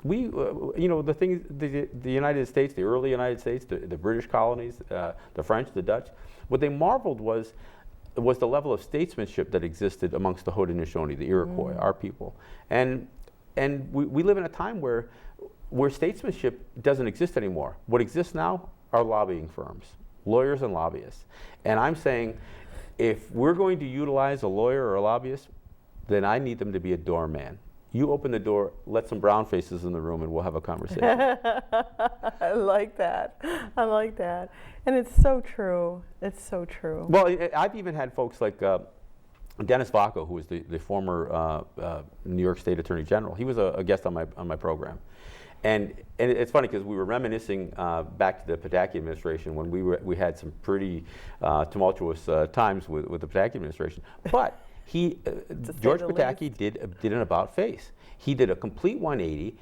the things, the United States, the early United States, the British colonies, the French, the Dutch, what they marveled was the level of statesmanship that existed amongst the Haudenosaunee, the Iroquois, our people. And we live in a time where statesmanship doesn't exist anymore. What exists now are lobbying firms, lawyers and lobbyists. And I'm saying, if we're going to utilize a lawyer or a lobbyist, then I need them to be a doorman. You open the door, let some brown faces in the room, and we'll have a conversation. I like that. I like that. And it's so true. It's so true. Well, I've even had folks like Dennis Vacco, who was the former New York State Attorney General. He was a guest on my program. And it's funny because we were reminiscing back to the Pataki administration when we had some pretty tumultuous times with the Pataki administration. But George Pataki did an about face. He did a complete 180.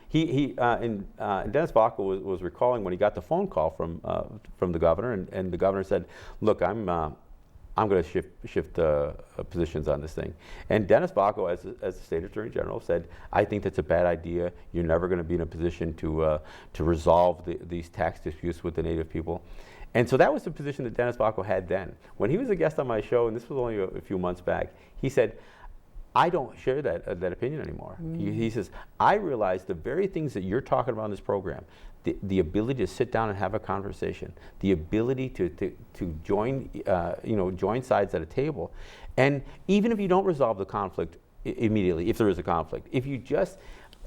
And Dennis Vacco was recalling when he got the phone call from the governor, and the governor said, "Look, I'm going to shift positions on this thing." And Dennis Vacco, as the state attorney general, said, "I think that's a bad idea. You're never going to be in a position to resolve these tax disputes with the Native people." And so that was the position that Dennis Vacco had then. When he was a guest on my show, and this was only a few months back, he said, "I don't share that opinion anymore." He says, "I realize the very things that you're talking about in this program, the ability to sit down and have a conversation, the ability to join sides at a table, and even if you don't resolve the conflict immediately, if there is a conflict, if you just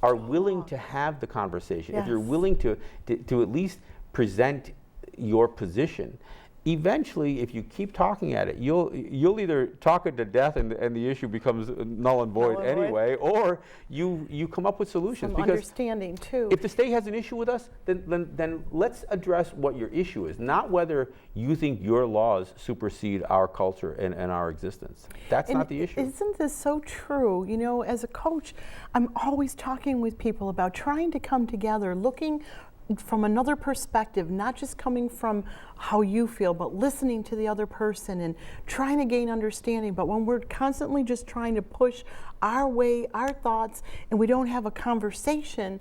are willing to have the conversation, if you're willing to at least present your position, eventually, if you keep talking at it, you'll either talk it to death and the issue becomes null and void anyway, or you come up with solutions. Some understanding too. If the state has an issue with us, then let's address what your issue is, not whether you think your laws supersede our culture and our existence. That's not the issue. Isn't this so true? You know, as a coach, I'm always talking with people about trying to come together, looking from another perspective, not just coming from how you feel, but listening to the other person and trying to gain understanding. But when we're constantly just trying to push our way, our thoughts, and we don't have a conversation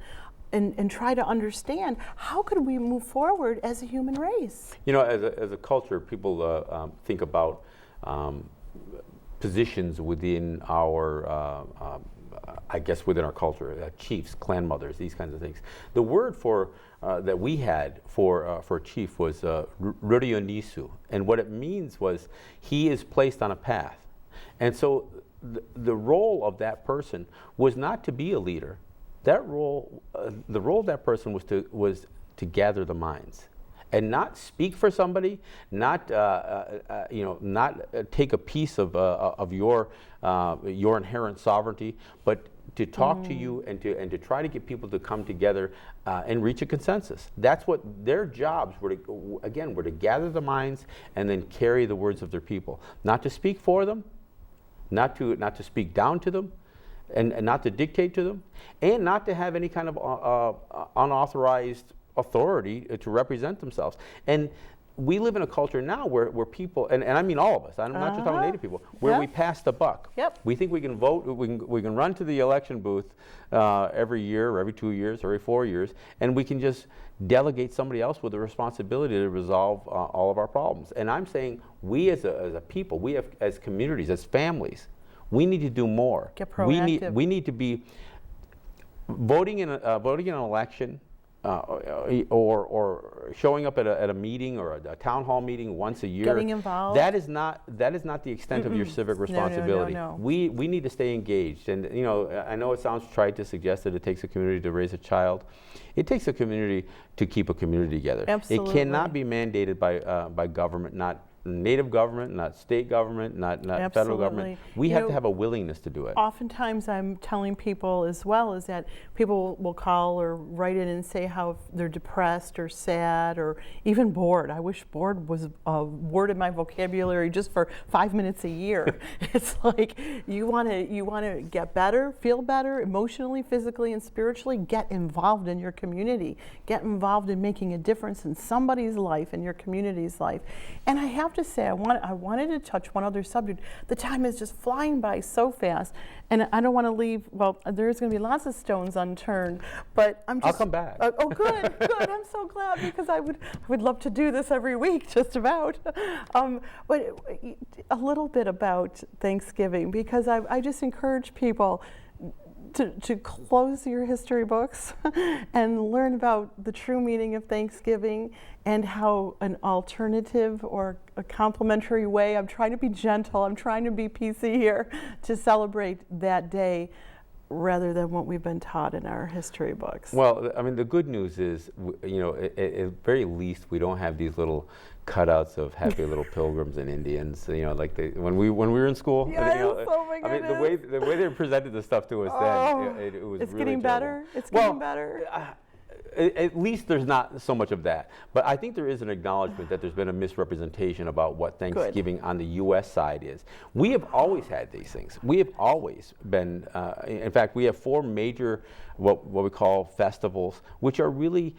and try to understand, how could we move forward as a human race? You know, as a culture, people think about positions within our I guess within our culture, chiefs, clan mothers, these kinds of things. The word for that we had for chief was Rurionisu, and what it means was he is placed on a path. And so the role of that person was not to be a leader. That role, the role of that person was to gather the minds. And not speak for somebody, not not take a piece of your inherent sovereignty, but to talk to you and to try to get people to come together and reach a consensus. That's what their jobs were to gather the minds and then carry the words of their people. Not to speak for them, not to speak down to them, and not to dictate to them, and not to have any kind of unauthorized authority to represent themselves. And we live in a culture now where people, and I mean all of us, I'm not just talking Native people, where we pass the buck. We think we can vote, we can run to the election booth every year, or every 2 years, or every 4 years, and we can just delegate somebody else with the responsibility to resolve all of our problems. And I'm saying we as a people, we have, as communities, as families, we need to do more. Get proactive. We need to be voting in an election, or showing up at a meeting or a town hall meeting once a year. Getting involved. That is not the extent of your civic responsibility. No. We need to stay engaged. And I know it sounds trite to suggest that it takes a community to raise a child. It takes a community to keep a community together. Absolutely. It cannot be mandated by government, not Native government, not state government, not federal government. We have to have a willingness to do it. Oftentimes I'm telling people as well is that people will call or write in and say how they're depressed or sad or even bored. I wish bored was a word in my vocabulary just for 5 minutes a year. It's like you want to get better, feel better emotionally, physically, and spiritually. Get involved in your community. Get involved in making a difference in somebody's life, in your community's life. And I have to say, I wanted to touch one other subject. The time is just flying by so fast, and I don't want to leave. Well, there's going to be lots of stones unturned, but I'm just. I'll come back. Oh, good, good. I'm so glad, because I would love to do this every week, just about. But a little bit about Thanksgiving, because I just encourage people to close your history books and learn about the true meaning of Thanksgiving and how an alternative or a complementary way, I'm trying to be gentle, I'm trying to be PC here, to celebrate that day rather than what we've been taught in our history books. Well, I mean, the good news is, you know, at very least, we don't have these little cutouts of happy little pilgrims and Indians. You know, like when we were in school. Yes, you know, oh my I mean, the way they presented the stuff to us then, it was it's really getting terrible. better. It's getting better. At least there's not so much of that. But I think there is an acknowledgement that there's been a misrepresentation about what Thanksgiving on the U.S. side is. We have always had these things. We have always been, in fact, we have 4 major, what we call festivals, which are really,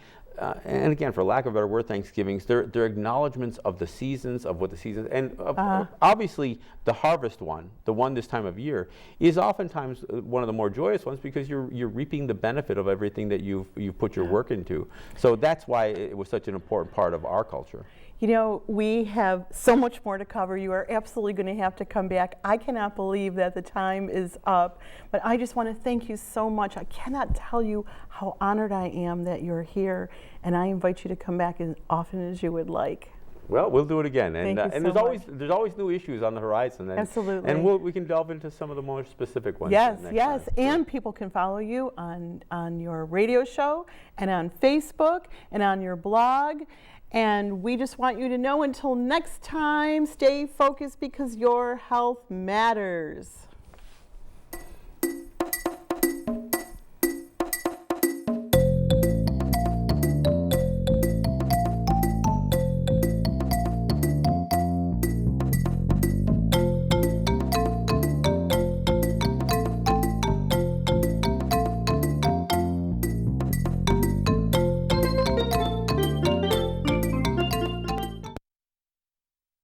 and again, for lack of a better word, Thanksgivings, they're acknowledgements of the seasons, of what the seasons, and obviously the harvest one, the one this time of year, is oftentimes one of the more joyous ones, because you're reaping the benefit of everything that you've put your work into. So that's why it was such an important part of our culture. You know, we have so much more to cover. You are absolutely going to have to come back. I cannot believe that the time is up, but I just want to thank you so much. I cannot tell you how honored I am that you're here, and I invite you to come back as often as you would like. Well, we'll do it again, and there's always new issues on the horizon. And, absolutely. And we can delve into some of the more specific ones. Yes, next time. and people can follow you on your radio show, and on Facebook, and on your blog. And we just want you to know, until next time, stay focused, because your health matters.